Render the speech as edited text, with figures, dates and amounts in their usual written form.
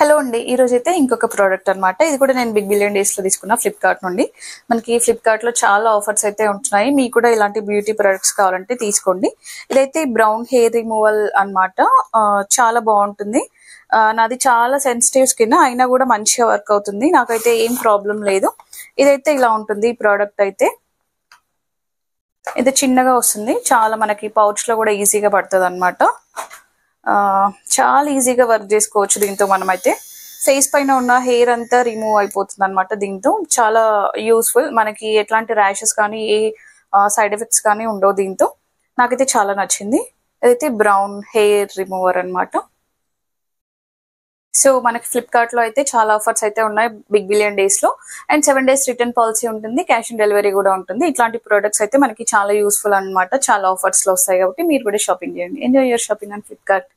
Hello అండి. ఈ రోజైతే ఇంకొక ప్రోడక్ట్ అన్నమాట. ఇది కూడా నేను బిగ్ బిలియన్ డేస్ లో తీసుకున్న ఫ్లిప్కార్ట్ నుండి. మనకి ఫ్లిప్కార్ట్ లో చాలా ఆఫర్స్ అయితే ఉంటున్నాయి. మీకు కూడా ఇలాంటి బ్యూటీ ప్రొడక్ట్స్ కావాలంటే తీసుకోండి. ఇదైతే బ్రౌన్ హెయిర్ రిమూవల్ అన్నమాట. చాలా బాగుంటుంది. నాది చాలా సెన్సిటివ్ స్కిన్ అయినా కూడా మంచిగా వర్క్ అవుతుంది. నాకైతే ఏం ప్రాబ్లం లేదు. ఇదైతే ఇలా ఉంటుంది ఈ ప్రోడక్ట్ అయితే. ఇది చిన్నగా వస్తుంది. చాలా మనకి పౌచ్ లో కూడా ఈజీగా పడుతుంది అన్నమాట. చాలా ఈజీగా వర్క్ చేసుకోవచ్చు దీంతో. మనమైతే ఫేస్ పైన ఉన్న హెయిర్ అంతా రిమూవ్ అయిపోతుంది అనమాట. దీంతో చాలా యూస్ఫుల్. మనకి ఎట్లాంటి ర్యాషెస్ కానీ ఏ సైడ్ ఎఫెక్ట్స్ కానీ ఉండవు దీంతో. నాకైతే చాలా నచ్చింది. ఇదైతే బ్రౌన్ హెయిర్ రిమూవర్ అన్నమాట. సో మనకి ఫ్లిప్కార్ట్ లో అయితే చాలా ఆఫర్స్ అయితే ఉన్నాయి బిగ్ బిలియన్ డేస్ లో. అండ్ 7 days రిటర్న్ పాలసీ ఉంటుంది. క్యాష్ ఆన్ డెలివరీ కూడా ఉంటుంది. ఇట్లాంటి ప్రొడక్ట్స్ అయితే మనకి చాలా యూస్ఫుల్ అన్నమాట. చాలా ఆఫర్స్ లో వస్తాయి కాబట్టి మీరు కూడా షాపింగ్ చేయండి. Enjoy your shopping on Flipkart.